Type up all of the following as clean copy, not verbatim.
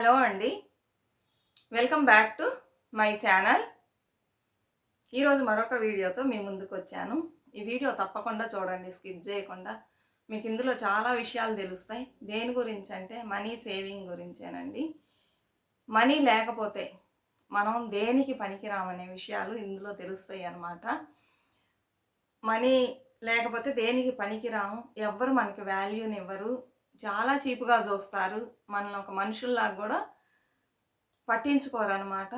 Hello అండి. Welcome back to my channel. ఈరోజు మరొక వీడియోతో మీ ముందుకు వచ్చాను. ఈ వీడియో తప్పకుండా చూడండి, స్కిప్ చేయకుండా. మీకు ఇందులో చాలా విషయాలు తెలుస్తాయి. దేని గురించి అంటే మనీ సేవింగ్ గురించేనండి. మనీ లేకపోతే మనం దేనికి పనికిరామనే విషయాలు ఇందులో తెలుస్తాయి అన్నమాట. మనీ లేకపోతే దేనికి పనికిరాము, ఎవ్వరు మనకి వాల్యూని ఇవ్వరు, చాలా చీప్గా చూస్తారు, మనల్ని ఒక మనుషుల్లాగా కూడా పట్టించుకోరనమాట.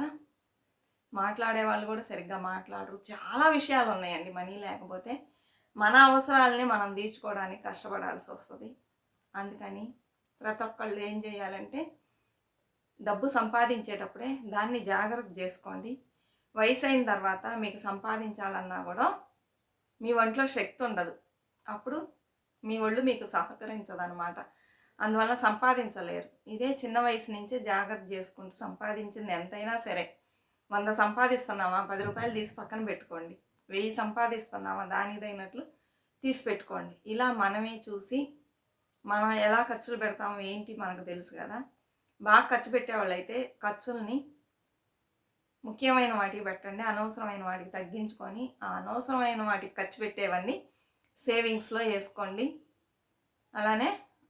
మాట్లాడే వాళ్ళు కూడా సరిగ్గా మాట్లాడరు. చాలా విషయాలు ఉన్నాయండి మనీ లేకపోతే. మన అవసరాలని మనం తీర్చుకోవడానికి కష్టపడాల్సి వస్తుంది. అందుకని ప్రతి ఒక్కళ్ళు ఏం చేయాలంటే డబ్బు సంపాదించేటప్పుడే దాన్ని జాగ్రత్త చేసుకోండి. వయసు అయిన తర్వాత మీకు సంపాదించాలన్నా కూడా మీ ఒంట్లో శక్తి ఉండదు, అప్పుడు మీ ఒళ్ళు మీకు సహకరించదనమాట. అందువల్ల సంపాదించలేరు. ఇదే చిన్న వయసు నుంచే జాగ్రత్త చేసుకుంటూ సంపాదించింది ఎంతైనా సరే, 100 సంపాదిస్తున్నామా 10 రూపాయలు తీసి పక్కన పెట్టుకోండి, 1000 సంపాదిస్తున్నామా దానికి తగినట్లు తీసి పెట్టుకోండి. ఇలా మనమే చూసి మనం ఎలా ఖర్చులు పెడతాము ఏంటి మనకు తెలుసు కదా. బాగా ఖర్చు పెట్టేవాళ్ళు అయితే ఖర్చుల్ని ముఖ్యమైన వాటికి పెట్టండి, అనవసరమైన వాటికి తగ్గించుకొని ఆ అనవసరమైన వాటికి ఖర్చు పెట్టేవన్నీ సేవింగ్స్లో వేసుకోండి. అలానే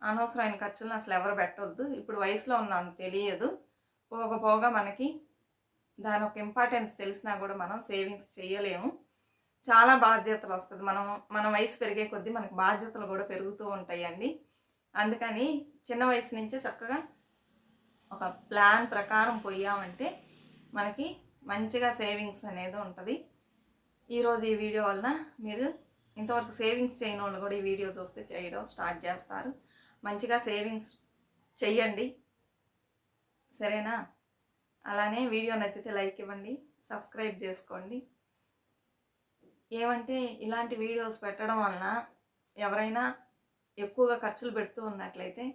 అనవసరమైన ఖర్చులను అసలు ఎవరు పెట్టవద్దు. ఇప్పుడు వయసులో ఉన్నాం తెలియదు, పోగా మనకి దాని ఒక ఇంపార్టెన్స్ తెలిసినా కూడా మనం సేవింగ్స్ చేయలేము. చాలా బాధ్యతలు వస్తుంది. మన వయసు పెరిగే కొద్దీ మనకు బాధ్యతలు కూడా పెరుగుతూ ఉంటాయండి. అందుకని చిన్న వయసు నుంచే చక్కగా ఒక ప్లాన్ ప్రకారం పోయామంటే మనకి మంచిగా సేవింగ్స్ అనేది ఉంటుంది. ఈరోజు ఈ వీడియో వలన మీరు ఇంతవరకు సేవింగ్స్ చేయని వాళ్ళు కూడా ఈ వీడియో చూస్తే చేయడం స్టార్ట్ చేస్తారు. మంచిగా సేవింగ్స్ చెయ్యండి, సరేనా? అలానే వీడియో నచ్చితే లైక్ ఇవ్వండి, సబ్స్క్రైబ్ చేసుకోండి. ఏమంటే ఇలాంటి వీడియోస్ పెట్టడం వలన ఎవరైనా ఎక్కువగా ఖర్చులు పెడుతూ ఉన్నట్లయితే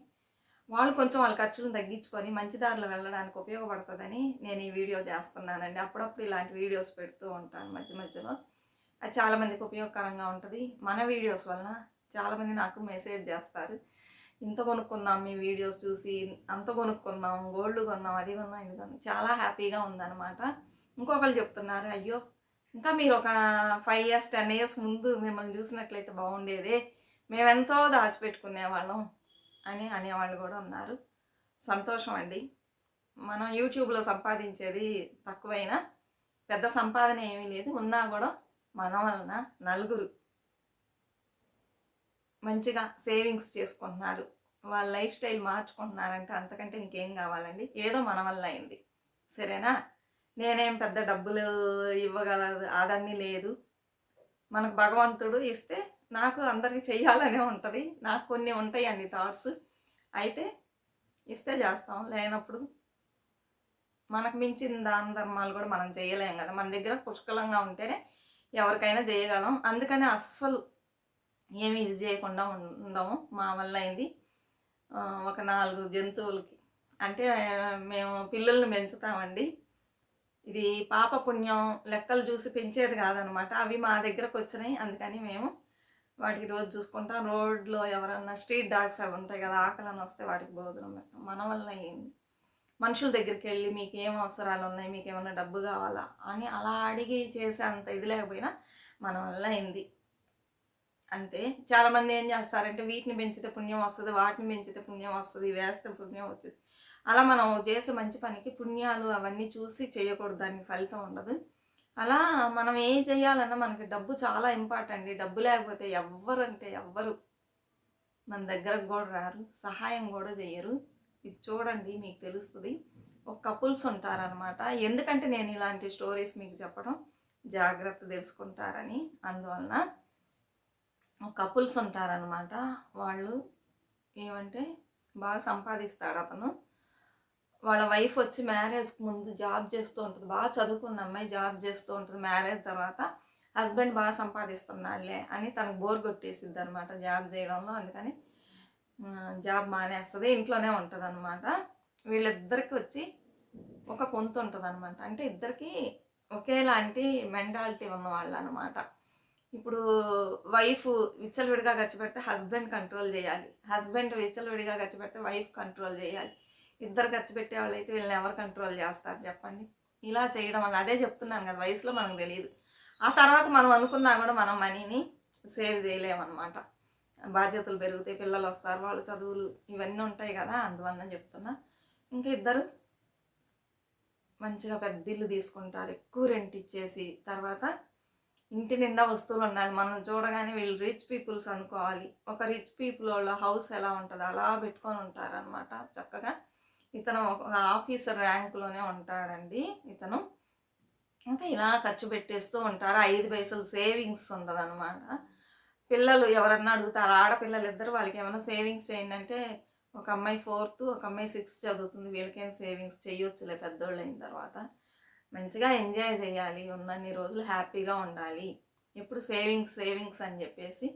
వాళ్ళు కొంచెం వాళ్ళ ఖర్చులను తగ్గించుకొని మంచి దారిలో వెళ్ళడానికి ఉపయోగపడుతుందని నేను ఈ వీడియో చేస్తున్నానండి. అప్పుడప్పుడు ఇలాంటి వీడియోస్ పెడుతూ ఉంటాను మధ్యలో. అది చాలామందికి ఉపయోగకరంగా ఉంటుంది. మన వీడియోస్ వలన చాలామంది నాకు మెసేజ్ చేస్తారు, ఇంత కొనుక్కున్నాం మీ వీడియోస్ చూసి, అంత కొనుక్కున్నాం, గోల్డ్ కొన్నాం, అది కొన్నాం, ఇది కొన్నాం, చాలా హ్యాపీగా ఉందన్నమాట. ఇంకొకరు చెప్తున్నారు, అయ్యో ఇంకా మీరు ఒక 5 years 10 years ముందు మిమ్మల్ని చూసినట్లయితే బాగుండేదే, మేమెంతో దాచిపెట్టుకునేవాళ్ళం అని అనేవాళ్ళు కూడా ఉన్నారు. సంతోషం అండి. మనం యూట్యూబ్లో సంపాదించేది తక్కువైనా పెద్ద సంపాదన ఏమీ లేదు, ఉన్నా కూడా మన వలన నలుగురు మంచిగా సేవింగ్స్ చేసుకుంటున్నారు, వాళ్ళ లైఫ్ స్టైల్ మార్చుకుంటున్నారంటే అంతకంటే ఇంకేం కావాలండి. ఏదో మన వల్ల అయింది, సరేనా? నేనేం పెద్ద డబ్బులు ఇవ్వగలదు అదన్నీ లేదు. మనకు భగవంతుడు ఇస్తే నాకు అందరికీ చెయ్యాలనే ఉంటుంది. నాకు కొన్ని ఉంటాయండి థాట్స్, అయితే ఇస్తే చేస్తాం, లేనప్పుడు మనకు మించిన దాన ధర్మాలు కూడా మనం చేయలేం కదా. మన దగ్గర పుష్కలంగా ఉంటేనే ఎవరికైనా చేయగలం. అందుకని అస్సలు ఏమి ఇది చేయకుండా ఉండము. మా వల్ల అయింది ఒక 4 జంతువులకి, అంటే మేము పిల్లల్ని పెంచుతామండి. ఇది పాప పుణ్యం లెక్కలు చూసి పెంచేది కాదనమాట. అవి మా దగ్గరకు వచ్చినాయి, అందుకని మేము వాటికి రోజు చూసుకుంటాం. రోడ్లో ఎవరన్నా స్ట్రీట్ డాగ్స్ అవి ఉంటాయి కదా, ఆకలిని వస్తే వాటికి భోజనం పెడతాం. మన వల్ల అయింది. మనుషుల దగ్గరికి వెళ్ళి మీకు ఏం అవసరాలు ఉన్నాయి, మీకు ఏమన్నా డబ్బు కావాలా అని అలా అడిగి చేసే అంత ఇది లేకపోయినా మన వల్ల అయింది అంతే. చాలామంది ఏం చేస్తారంటే వీటిని పెంచితే పుణ్యం వస్తుంది, వాటిని పెంచితే పుణ్యం వస్తుంది, వేస్తే పుణ్యం వచ్చింది. అలా మనం చేసే మంచి పనికి పుణ్యాలు అవన్నీ చూసి చేయకూడదు, దానికి ఫలితం ఉండదు. అలా మనం ఏం చేయాలన్నా మనకి డబ్బు చాలా ఇంపార్టెంట్. డబ్బు లేకపోతే ఎవ్వరు మన దగ్గరకు కూడా రారు, సహాయం కూడా చేయరు. ఇది చూడండి మీకు తెలుస్తుంది. ఒక కపుల్స్ ఉంటారనమాట. ఎందుకంటే నేను ఇలాంటి స్టోరీస్ మీకు చెప్పడం జాగ్రత్త తెలుసుకుంటారని. అందువలన కపుల్స్ ఉంటారనమాట. వాళ్ళు ఏమంటే బాగా సంపాదిస్తాడు అతను, వాళ్ళ వైఫ్ వచ్చి మ్యారేజ్కి ముందు జాబ్ చేస్తూ ఉంటుంది, బాగా చదువుకున్న అమ్మాయి జాబ్ చేస్తూ ఉంటుంది. మ్యారేజ్ తర్వాత హస్బెండ్ బాగా సంపాదిస్తున్నాడులే అని తనకు బోర్ కొట్టేసిద్ది అనమాట జాబ్ చేయడంలో. అందుకని జాబ్ మానేస్తుంది, ఇంట్లోనే ఉంటుంది అనమాట. వీళ్ళిద్దరికి వచ్చి ఒక పొంతు ఉంటుంది అనమాట. అంటే ఇద్దరికి ఒకేలాంటి మెంటాలిటీ ఉన్నవాళ్ళు అనమాట. ఇప్పుడు వైఫ్ విచ్చలవిడిగా ఖర్చు పెడితే హస్బెండ్ కంట్రోల్ చేయాలి, హస్బెండ్ విచ్చలవిడిగా ఖర్చు పెడితే వైఫ్ కంట్రోల్ చేయాలి. ఇద్దరు ఖర్చు పెట్టేవాళ్ళు అయితే వీళ్ళని ఎవరు కంట్రోల్ చేస్తారు చెప్పండి. ఇలా చేయడం వల్ల అదే చెప్తున్నాను కదా, వయసులో మనకు తెలియదు. ఆ తర్వాత మనం అనుకున్నా కూడా మనం మనీని సేవ్ చేయలేమన్నమాట. బాధ్యతలు పెరుగుతాయి, పిల్లలు వస్తారు, వాళ్ళ చదువులు ఇవన్నీ ఉంటాయి కదా, అందువల్ల చెప్తున్నా. ఇంకా ఇద్దరు మంచిగా పెద్ద ఇల్లు తీసుకుంటారు, ఎక్కువ రెంట్ ఇచ్చేసి. తర్వాత ఇంటి నిండా వస్తువులు ఉండాలి. మనం చూడగానే వీళ్ళు రిచ్ పీపుల్స్ అనుకోవాలి. ఒక రిచ్ పీపుల్ వాళ్ళ హౌస్ ఎలా ఉంటుందో అలా పెట్టుకొని ఉంటారనమాట చక్కగా. ఇతను ఒక ఆఫీసర్ ర్యాంకులోనే ఉంటాడండి ఇతను. ఇంకా ఇలా ఖర్చు పెట్టేస్తూ ఉంటారు. 5 పైసలు సేవింగ్స్ ఉండదన్నమాట. పిల్లలు ఎవరన్నా అడుగుతారు, ఆడపిల్లలు ఇద్దరు, వాళ్ళకి ఏమైనా సేవింగ్స్ చేయండి అంటే, ఒక అమ్మాయి 4th, ఒక అమ్మాయి 6th చదువుతుంది. వీళ్ళకేం సేవింగ్స్ చేయొచ్చులే పెద్దోళ్ళు అయిన తర్వాత. మంచిగా ఎంజాయ్ చేయాలి, ఉన్నన్ని రోజులు హ్యాపీగా ఉండాలి. ఎప్పుడు సేవింగ్స్ సేవింగ్స్ అని చెప్పేసి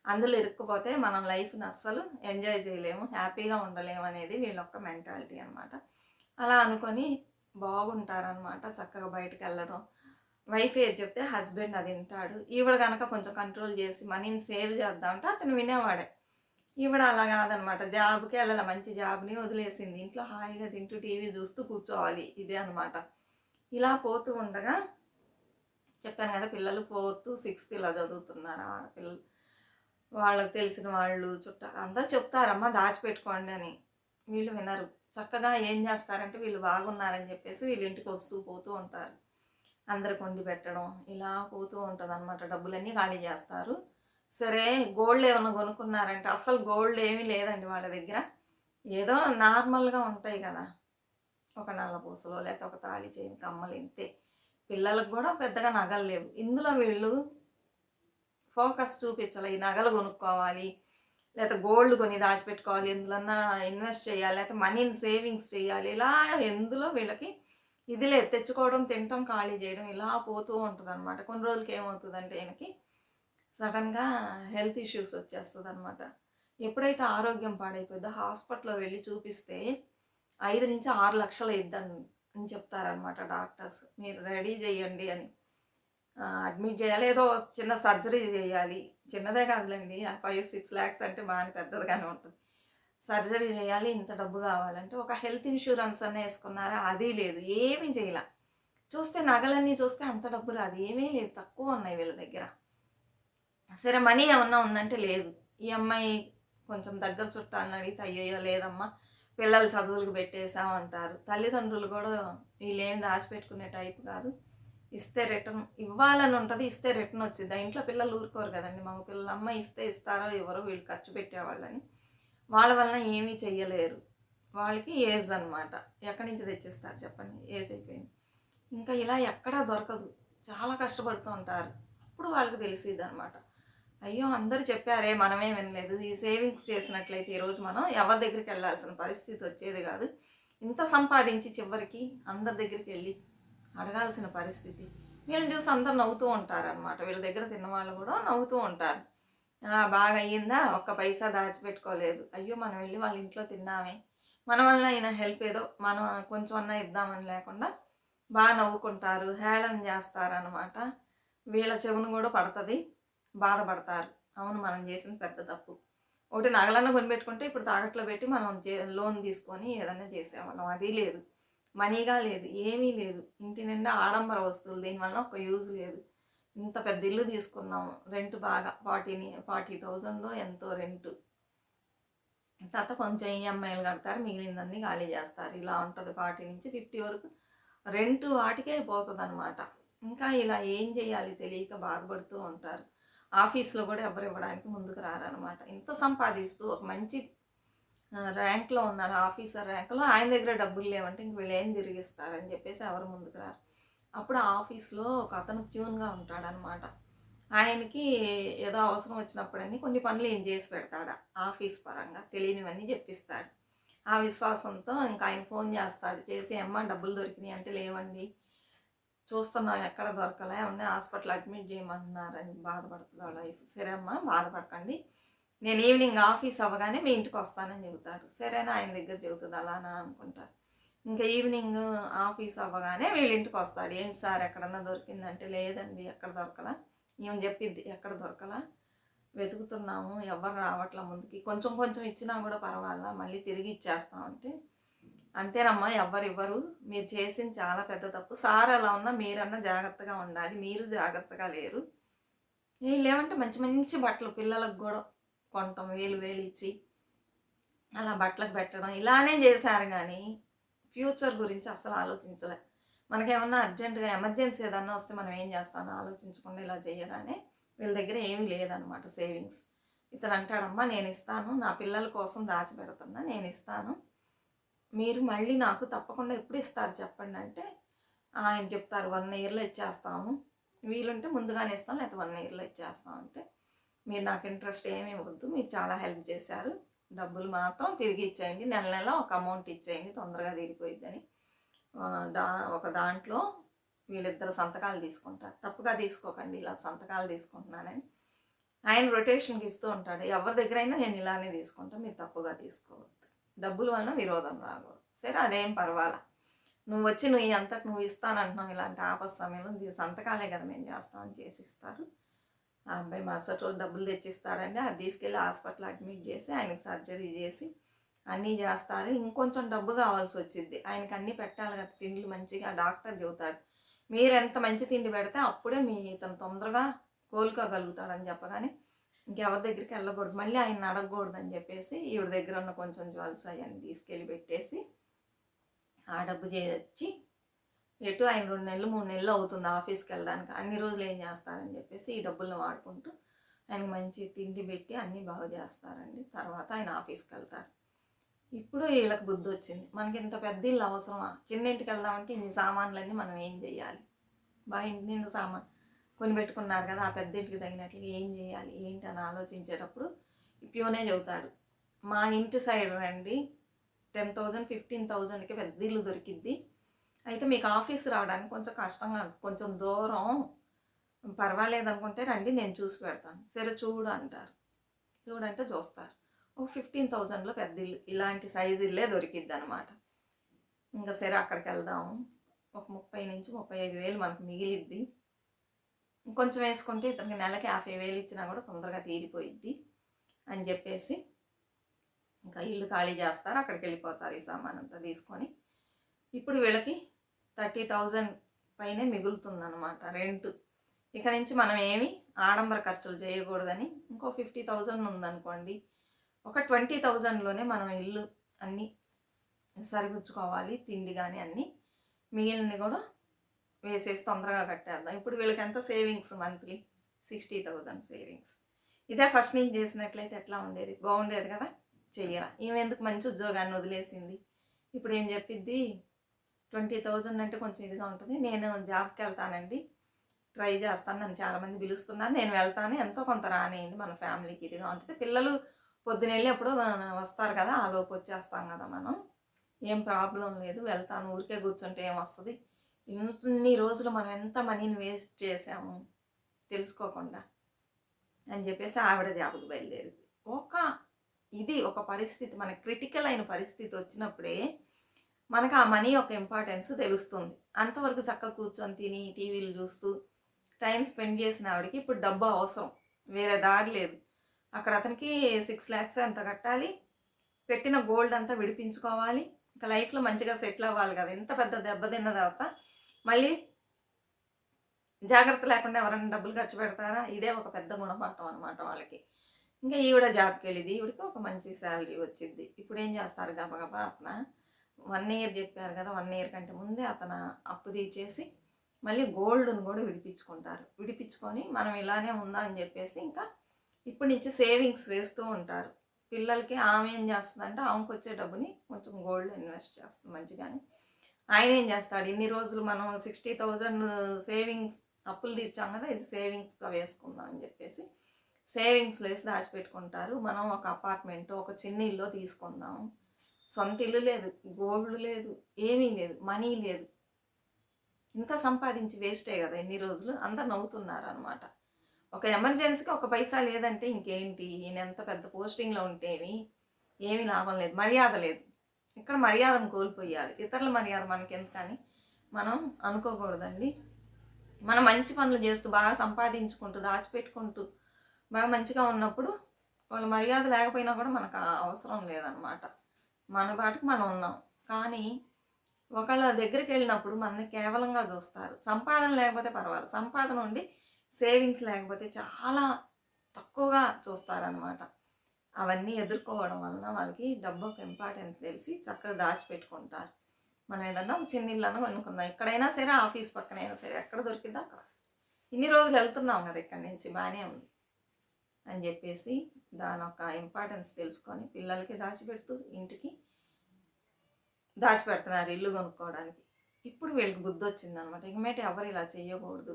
అందులో ఇరుక్కుపోతే మనం లైఫ్ని అస్సలు ఎంజాయ్ చేయలేము, హ్యాపీగా ఉండలేము అనేది వీళ్ళొక్క మెంటాలిటీ అనమాట. అలా అనుకొని బాగుంటారనమాట. చక్కగా బయటకు వెళ్ళడం, వైఫ్ ఏది చెప్తే హస్బెండ్ అది వింటాడు. ఈవిడ కనుక కొంచెం కంట్రోల్ చేసి మనీని సేవ్ చేద్దామంటే అతను వినేవాడే. ఈవిడ అలా కాదనమాట, జాబ్కి వెళ్ళాలి, మంచి జాబ్ని వదిలేసింది, ఇంట్లో హాయిగా తింటూ టీవీ చూస్తూ కూర్చోవాలి, ఇదే అనమాట. ఇలా పోతూ ఉండగా చెప్పాను కదా, పిల్లలు 4th, 6th ఇలా చదువుతున్నారు ఆడపిల్లలు. వాళ్ళకి తెలిసిన వాళ్ళు చుట్టాలు అందరూ చెప్తారమ్మా దాచిపెట్టుకోండి అని. వీళ్ళు వినరు. చక్కగా ఏం చేస్తారంటే వీళ్ళు బాగున్నారని చెప్పేసి వీళ్ళ ఇంటికి వస్తూ పోతూ ఉంటారు. అందరికి వండి పెట్టడం ఇలా పోతూ ఉంటుంది అనమాట. డబ్బులన్నీ ఖాళీ చేస్తారు. సరే గోల్డ్ ఏమైనా కొనుక్కున్నారంటే అసలు గోల్డ్ ఏమీ లేదండి వాళ్ళ దగ్గర. ఏదో నార్మల్గా ఉంటాయి కదా, ఒక నల్ల పూసలో లేకపోతే ఒక తాళి చేయని కమ్మలు, ఇంతే. పిల్లలకు కూడా పెద్దగా నగలు లేవు. ఇందులో వీళ్ళు ఫోకస్ చూపించాలి, ఈ నగలు కొనుక్కోవాలి, లేకపోతే గోల్డ్ కొని దాచిపెట్టుకోవాలి, ఎందులోన్నా ఇన్వెస్ట్ చేయాలి, లేకపోతే మనీని సేవింగ్స్ చేయాలి. ఇలా ఎందులో వీళ్ళకి ఇది లేదు. తెచ్చుకోవడం, తినటం, ఖాళీ చేయడం ఇలా పోతూ ఉంటుంది అనమాట. కొన్ని రోజులకి ఏమవుతుందంటే ఈయనకి సడన్గా హెల్త్ ఇష్యూస్ వచ్చేస్తుంది అనమాట. ఎప్పుడైతే ఆరోగ్యం పాడైపోద్దో హాస్పిటల్లో వెళ్ళి చూపిస్తే 5 నుంచి 6 లక్షలు అయిద్దని అని చెప్తారనమాట డాక్టర్స్. మీరు రెడీ చేయండి అని. అడ్మిట్ చేయాలి, ఏదో చిన్న సర్జరీ చేయాలి. చిన్నదే కాదులేండి, 5-6 lakhs అంటే బాగా పెద్దదిగానే ఉంటుంది. సర్జరీ చేయాలి, ఇంత డబ్బు కావాలంటే ఒక హెల్త్ ఇన్సూరెన్స్ అన్న వేసుకున్నారా, అది లేదు, ఏమీ చేయాల. చూస్తే నగలన్నీ చూస్తే అంత డబ్బు రాదు, ఏమీ లేదు, తక్కువ ఉన్నాయి వీళ్ళ దగ్గర. సరే మనీ ఏమన్నా ఉందంటే లేదు. ఈ అమ్మాయి కొంచెం దగ్గర చుట్టాలని అడిగితే అయ్యయ్యో లేదమ్మా, పిల్లలు చదువులకు పెట్టేసామంటారు. తల్లిదండ్రులు కూడా వీళ్ళేం దాచిపెట్టుకునే టైప్ కాదు. ఇస్తే రిటర్న్ ఇవ్వాలని ఉంటుంది, ఇస్తే రిటర్న్ వచ్చింది. ఇంట్లో పిల్లలు ఊరుకోరు కదండి, మగ పిల్లలు. అమ్మ ఇస్తే ఇస్తారో ఎవరో, వీళ్ళు ఖర్చు పెట్టేవాళ్ళని. వాళ్ళ వలన ఏమీ చెయ్యలేరు. వాళ్ళకి ఏజ్ అనమాట, ఎక్కడి నుంచి తెచ్చిస్తారు చెప్పండి, ఏజ్ అయిపోయింది. ఇంకా ఇలా ఎక్కడా దొరకదు, చాలా కష్టపడుతూ ఉంటారు. అప్పుడు వాళ్ళకి తెలిసిద్ది అనమాట, అయ్యో అందరు చెప్పారే మనమే వినలేదు. ఈ సేవింగ్స్ చేసినట్లయితే ఈరోజు మనం ఎవరి దగ్గరికి వెళ్ళాల్సిన పరిస్థితి వచ్చేది కాదు. ఇంత సంపాదించి చివరికి అందరి దగ్గరికి వెళ్ళి అడగాల్సిన పరిస్థితి. వీళ్ళని చూసి అందరు నవ్వుతూ ఉంటారనమాట. వీళ్ళ దగ్గర తిన్న వాళ్ళు కూడా నవ్వుతూ ఉంటారు. బాగా అయ్యిందా, ఒక్క పైసా దాచిపెట్టుకోలేదు, అయ్యో మనం వెళ్ళి వాళ్ళ ఇంట్లో తిన్నామే, మన వల్ల అయినా హెల్ప్ ఏదో మనం కొంచెం అన్నా ఇద్దామని లేకుండా బాగా నవ్వుకుంటారు, హేళన చేస్తారనమాట. వీళ్ళ చెవును కూడా పడుతుంది, బాధపడతారు. అవును మనం చేసిన పెద్ద తప్పు. ఒకటి నగలన్న కొనిపెట్టుకుంటే ఇప్పుడు తాకట్లో పెట్టి మనం లోన్ తీసుకొని ఏదన్నా చేసేవాళ్ళం, అది లేదు. మనీగా లేదు, ఏమీ లేదు. ఇంటి నిండా ఆడంబర వస్తువులు, దీనివల్ల ఒక యూజ్ లేదు. ఇంత పెద్ద ఇల్లు తీసుకున్నాము, రెంట్ బాగా 40,000 ఎంతో రెంటు. తర్వాత కొంచెం ఈఎంఐలు కడతారు, మిగిలిందన్నీ ఖాళీ చేస్తారు. ఇలా ఉంటుంది 40 నుంచి 50 వరకు రెంటు వాటికే పోతుంది అనమాట. ఇంకా ఇలా ఏం చేయాలి తెలియక బాధపడుతూ ఉంటారు. ఆఫీస్లో కూడా ఎవరు ఇవ్వడానికి ముందుకు రారనమాట. ఇంత సంపాదిస్తూ ఒక మంచి ర్యాంక్లో ఉన్నారు, ఆఫీసర్ ర్యాంక్లో, ఆయన దగ్గర డబ్బులు లేవంటే ఇంక వీళ్ళు ఏం తిరిగిస్తారని చెప్పేసి ఎవరు ముందుకు రారు. అప్పుడు ఆఫీస్లో ఒక అతను ప్యూన్గా ఉంటాడనమాట. ఆయనకి ఏదో అవసరం వచ్చినప్పుడన్నీ కొన్ని పనులు ఏం చేసి పెడతాడు, ఆఫీస్ పరంగా తెలియనివన్నీ చెప్పిస్తాడు. ఆ విశ్వాసంతో ఇంకా ఆయన ఫోన్ చేస్తాడు, చేసి అమ్మ డబ్బులు దొరికినాయి అంటే లేవండి, చూస్తున్నాం ఎక్కడ దొరకలే, ఉన్నాయి హాస్పిటల్ అడ్మిట్ చేయమంటున్నారని బాధపడుతుంది వాళ్ళ వైఫ్. సరే అమ్మ బాధపడకండి, నేను ఈవినింగ్ ఆఫీస్ అవ్వగానే మీ ఇంటికి వస్తానని చెబుతాడు. సరేనా ఆయన దగ్గర చెబుతుంది అలానా అనుకుంటారు. ఇంకా ఈవినింగ్ ఆఫీస్ అవ్వగానే వీళ్ళ ఇంటికి వస్తాడు. ఏంటి సార్ ఎక్కడన్నా దొరికిందంటే లేదండి ఎక్కడ దొరకలా. ఏమని చెప్పిద్ది, ఎక్కడ దొరకలా, వెతుకుతున్నాము, ఎవరు రావట్లా ముందుకి, కొంచెం కొంచెం ఇచ్చినా కూడా పర్వాలా, మళ్ళీ తిరిగి ఇచ్చేస్తామంటే అంతేనమ్మా, ఎవ్వరివ్వరు. మీరు చేసింది చాలా పెద్ద తప్పు. సార్ అలా ఉన్నా మీరన్నా జాగ్రత్తగా ఉండాలి. మీరు జాగ్రత్తగా లేరు. వీళ్ళేమంటే మంచి మంచి బట్టలు పిల్లలకు గూడా కొంటాం వేలు వేలు ఇచ్చి. అలా బట్టలకు పెట్టడం ఇలానే చేశారు గానీ, ఫ్యూచర్ గురించి అస్సలు ఆలోచించలే. మనకేమన్నా అర్జెంట్‌గా ఎమర్జెన్సీ ఏదన్నా వస్తే మనం ఏం చేస్తామని ఆలోచించకుండా ఇలా చేయగానే వీళ్ళ దగ్గర ఏమీ లేదనమాట సేవింగ్స్. ఇతను అంటాడమ్మా నేనిస్తాను. నా పిల్లల కోసం దాచిపెడుతున్నా. నేనిస్తాను. మీరు మళ్ళీ నాకు తప్పకుండా ఎప్పుడిస్తారు చెప్పండి అంటే, ఆయన చెప్తారు 1 ఇయర్‌లో ఇచ్చేస్తాము. వీలుంటే ముందుగానే ఇస్తాం. లేకపోతే 1 ఇయర్‌లో ఇచ్చేస్తాం అంటే, మీరు నాకు ఇంట్రెస్ట్ ఏమి ఇవ్వద్దు. మీరు చాలా హెల్ప్ చేశారు. డబ్బులు మాత్రం తిరిగి ఇచ్చేయండి. నెల నెల ఒక అమౌంట్ ఇచ్చేయండి. తొందరగా తీరిపోయిద్దని. దా ఒక దాంట్లో వీళ్ళిద్దరు సంతకాలు తీసుకుంటారు. తప్పుగా తీసుకోకండి, ఇలా సంతకాలు తీసుకుంటున్నానని. ఆయన రొటేషన్‌కి ఇస్తూ ఉంటాడు. ఎవరి దగ్గరైనా నేను ఇలానే తీసుకుంటా. మీరు తప్పుగా తీసుకోవద్దు. డబ్బుల వలన విరోధం రాకూడదు. సరే అదేం పర్వాలా. నువ్వొచ్చి నీ అంతట నువ్వు ఇస్తానంటున్నావు ఇలాంటి ఆపద సమయంలో సంతకాలే కదా మేము చేస్తామని చేసిస్తారు. ఆ అబ్బాయి మరుసటి రోజు డబ్బులు తెచ్చిస్తాడండి. అది తీసుకెళ్ళి హాస్పిటల్ అడ్మిట్ చేసి ఆయనకి సర్జరీ చేసి అన్నీ చేస్తారు. ఇంకొంచెం డబ్బు కావాల్సి వచ్చిద్ది. ఆయనకి అన్నీ పెట్టాలి కదా, తిండ్లు మంచిగా. డాక్టర్ చెబుతాడు మీరెంత మంచి తిండి పెడితే అప్పుడే ఇతను తొందరగా కోలుకోగలుగుతాడని చెప్పగానే ఇంకెవరి దగ్గరికి వెళ్ళకూడదు, మళ్ళీ ఆయన అడగకూడదని చెప్పేసి ఈవిడ దగ్గర ఉన్న కొంచెం జ్యువెల్స్ అవన్నీ తీసుకెళ్ళి పెట్టేసి ఆ డబ్బు చేసి ఎటు ఆయన 2 నెలలు 3 నెలలు అవుతుంది ఆఫీస్కి వెళ్ళడానికి. అన్ని రోజులు ఏం చేస్తారని చెప్పేసి ఈ డబ్బులను వాడుకుంటూ ఆయనకు మంచి తిండి పెట్టి అన్నీ బాగా చేస్తారండి. తర్వాత ఆయన ఆఫీస్కి వెళ్తారు. ఇప్పుడు వీళ్ళకి బుద్ధి వచ్చింది, మనకి ఇంత పెద్ద ఇల్లు అవసరమా, చిన్న ఇంటికి వెళ్దామంటే ఇన్ని సామాన్లన్నీ మనం ఏం చేయాలి, బాగా ఇంటి నిండా సామాన్ కొని పెట్టుకున్నారు కదా, ఆ పెద్ద ఇంటికి తగినట్లుగా ఏం చేయాలి ఏంటి అని ఆలోచించేటప్పుడు ప్యూనే చెబుతాడు, మా ఇంటి సైడ్ రండి 10,000 15,000కి పెద్ద ఇల్లు దొరికిద్ది. అయితే మీకు ఆఫీస్ రావడానికి కొంచెం కష్టంగా కొంచెం దూరం, పర్వాలేదు అనుకుంటే రండి నేను చూసి పెడతాను. సరే చూడు అంటారు. చూడంటే చూస్తారు. ఓ 15,000లో పెద్ద ఇల్లు, ఇలాంటి సైజు ఇల్లే దొరికిద్ది అనమాట. ఇంకా సరే అక్కడికి వెళ్దాము. ఒక 30 నుంచి 35,000 మనకు మిగిలిద్ది. ఇంకొంచెం వేసుకుంటే ఇతనికి నెలకి 50,000 ఇచ్చినా కూడా తొందరగా తీరిపోయిద్ది అని చెప్పేసి ఇంకా ఇల్లు ఖాళీ చేస్తారు. అక్కడికి వెళ్ళిపోతారు ఈ సామాన్ అంతా తీసుకొని. ఇప్పుడు వీళ్ళకి 30,000 పైనే మిగులుతుందన్నమాట రెంట్. ఇక నుంచి మనం ఏమి ఆడంబర ఖర్చులు చేయకూడదని ఇంకో 50,000 ఉందనుకోండి, ఒక 20,000లోనే మనం ఇల్లు అన్నీ సరిపుచ్చుకోవాలి, తిండి కానీ అన్నీ. మిగిలినవి కూడా వేసేసి తొందరగా కట్టేద్దాం. ఇప్పుడు వీళ్ళకి ఎంత సేవింగ్స్ మంత్లీ 60,000 సేవింగ్స్. ఇదే ఫస్ట్ నుంచి చేసినట్లయితే ఎట్లా ఉండేది, బాగుండేది కదా. చెయ్యాల ఈమె ఎందుకు మంచి ఉద్యోగాన్ని వదిలేసింది. ఇప్పుడు ఏం చెప్పిద్ది, 20,000 అంటే కొంచెం ఇదిగా ఉంటుంది, నేను జాబ్కి వెళ్తానండి, ట్రై చేస్తాను, నన్ను చాలామంది పిలుస్తున్నారు, నేను వెళ్తాను, ఎంతో కొంత రానియండి, మన ఫ్యామిలీకి ఇదిగా ఉంటుంది. పిల్లలు పొద్దునెళ్ళి ఎప్పుడో వస్తారు కదా, ఆ లోపు వచ్చేస్తాం కదా మనం, ఏం ప్రాబ్లం లేదు, వెళ్తాను, ఊరికే కూర్చుంటే ఏమొస్తుంది, ఇన్ని రోజులు మనం ఎంత మనీని వేస్ట్ చేసాము తెలుసుకోకుండా అని చెప్పేసి ఆవిడ జాబ్కి బయలుదేరింది. ఒక పరిస్థితి, మన క్రిటికల్ అయిన పరిస్థితి వచ్చినప్పుడే మనకు ఆ మనీ యొక్క ఇంపార్టెన్స్ తెలుస్తుంది. అంతవరకు చక్కగా కూర్చొని తిని టీవీలు చూస్తూ టైం స్పెండ్ చేసిన ఆవిడకి ఇప్పుడు డబ్బు అవసరం, వేరే దారి లేదు. అక్కడ అతనికి 6 lakhs అంత కట్టాలి, పెట్టిన గోల్డ్ అంతా విడిపించుకోవాలి, ఇంకా లైఫ్లో మంచిగా సెటిల్ అవ్వాలి కదా. ఎంత పెద్ద దెబ్బ తిన్న తర్వాత మళ్ళీ జాగ్రత్త లేకుండా ఎవరైనా డబ్బులు ఖర్చు పెడతారా, ఇదే ఒక పెద్ద గుణపాఠం అనమాట వాళ్ళకి. ఇంకా ఈవిడ జాబ్కి వెళ్ళింది, ఈవిడికి ఒక మంచి శాలరీ వచ్చింది. ఇప్పుడు ఏం చేస్తారు, గబగబా అతను 1 year చెప్పారు కదా, 1 year కంటే ముందే అతను అప్పు తీసేసి మళ్ళీ గోల్డ్ను కూడా విడిపించుకుంటారు. విడిపించుకొని మనం ఇలానే ఉందా అని చెప్పేసి ఇంకా ఇప్పటి నుంచి సేవింగ్స్ వేస్తూ ఉంటారు. పిల్లలకి ఆమె ఏం చేస్తుందంటే ఆమెకు వచ్చే డబ్బుని కొంచెం గోల్డ్ ఇన్వెస్ట్ చేస్తుంది మంచిగానే. ఆయన ఏం చేస్తాడు, ఇన్ని రోజులు మనం 60,000 సేవింగ్స్ అప్పులు తీర్చాం కదా, ఇది సేవింగ్స్గా వేసుకుందాం అని చెప్పేసి సేవింగ్స్లో వేసి దాచిపెట్టుకుంటారు. మనం ఒక అపార్ట్మెంట్, ఒక చిన్న ఇల్లు తీసుకుందాం, సొంత ఇల్లు లేదు, గోల్డ్ లేదు, ఏమీ లేదు, మనీ లేదు, ఇంత సంపాదించి వేస్టే కదా ఎన్ని రోజులు. అందరు నవ్వుతున్నారు అనమాట. ఒక ఎమర్జెన్సీకి ఒక పైసా లేదంటే ఇంకేంటి, ఈయన ఎంత పెద్ద పోస్టింగ్లో ఉంటేమి ఏమీ లాభం లేదు, మర్యాద లేదు. ఇక్కడ మర్యాదను కోల్పోయారు. ఇతరుల మర్యాద మనకెందుకని మనం అనుకోకూడదండి. మనం మంచి పనులు చేస్తూ బాగా సంపాదించుకుంటూ దాచిపెట్టుకుంటూ బాగా మంచిగా ఉన్నప్పుడు వాళ్ళ మర్యాద లేకపోయినా కూడా మనకు అవసరం లేదనమాట. మన పాటికి మనం ఉన్నాం. కానీ ఒకళ్ళ దగ్గరికి వెళ్ళినప్పుడు మనల్ని కేవలంగా చూస్తారు. సంపాదన లేకపోతే పర్వాలేదు. సంపాదన ఉండి సేవింగ్స్ లేకపోతే చాలా తక్కువగా చూస్తారనమాట. అవన్నీ ఎదుర్కోవడం వలన వాళ్ళకి డబ్బు ఒక ఇంపార్టెన్స్ తెలిసి చక్కగా దాచిపెట్టుకుంటారు. మనం ఏదన్నా ఒక చిన్న ఇల్లు అన్న కొనుక్కుందాం. ఎక్కడైనా సరే ఆఫీస్ పక్కనైనా సరే ఎక్కడ దొరికిందో అక్కడ. ఇన్ని రోజులు వెళ్తున్నాం కదా ఇక్కడి నుంచి బాగానే ఉంది అని చెప్పేసి దాని ఒక ఇంపార్టెన్స్ తెలుసుకొని పిల్లలకి దాచిపెడుతూ ఇంటికి దాచిపెడుతున్నారు ఇల్లు కొనుక్కోవడానికి. ఇప్పుడు వీళ్ళకి బుద్ధి వచ్చిందనమాట. ఇకమేట ఎవరు ఇలా చేయకూడదు,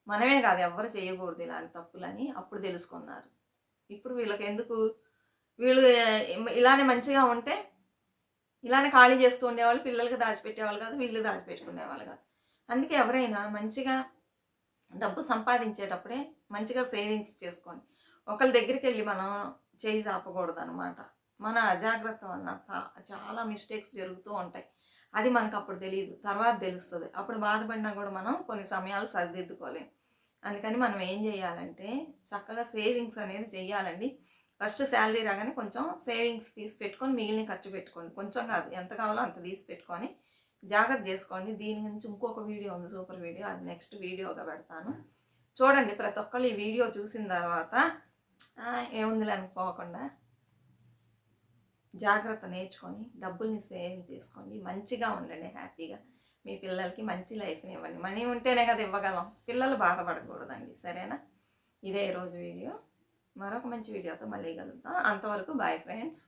మనమే కాదు ఎవరు చేయకూడదు ఇలాంటి తప్పులని అప్పుడు తెలుసుకున్నారు. ఇప్పుడు వీళ్ళకి ఎందుకు, వీళ్ళు ఇలానే మంచిగా ఉంటే ఇలానే ఖాళీ చేస్తూ ఉండేవాళ్ళు, పిల్లలకి దాచిపెట్టేవాళ్ళు కాదు, వీళ్ళు దాచిపెట్టుకునేవాళ్ళు కాదు. అందుకే ఎవరైనా మంచిగా డబ్బు సంపాదించేటప్పుడే మంచిగా సేవింగ్స్ చేసుకోండి. ఒకళ్ళ దగ్గరికి వెళ్ళి మనం చేయి చాపకూడదు అనమాట. మన అజాగ్రత్త వలన చాలా మిస్టేక్స్ జరుగుతూ ఉంటాయి. అది మనకు అప్పుడు తెలియదు, తర్వాత తెలుస్తుంది. అప్పుడు బాధపడినా కూడా మనం కొన్ని సమయాలు సరిదిద్దుకోలేం. అందుకని మనం ఏం చేయాలంటే చక్కగా సేవింగ్స్ అనేది చెయ్యాలండి. ఫస్ట్ శాలరీ రాగానే కొంచెం సేవింగ్స్ తీసి పెట్టుకొని మిగిలిన ఖర్చు పెట్టుకోండి. కొంచెం కాదు, ఎంత కావాలో అంత తీసి పెట్టుకొని జాగ్రత్త చేసుకోండి. దీని గురించి ఇంకొక వీడియో ఉంది, సూపర్ వీడియో, అది నెక్స్ట్ వీడియోగా పెడతాను. చూడండి. ప్రతి ఒక్కళ్ళు ఈ వీడియో చూసిన తర్వాత ఏముందిలే అనుకోకుండా జాగ్రత్త నేర్చుకొని డబ్బుల్ని సేవ్ చేసుకోండి. మంచిగా ఉండండి, హ్యాపీగా. మీ పిల్లలకి మంచి లైఫ్ని ఇవ్వండి. మనీ ఉంటేనే కదా ఇవ్వగలం. పిల్లలు బాధపడకూడదండి, సరేనా? ఇదే ఈరోజు వీడియో. మరొక మంచి వీడియోతో మళ్ళీ కలుద్దాం. అంతవరకు బాయ్ ఫ్రెండ్స్.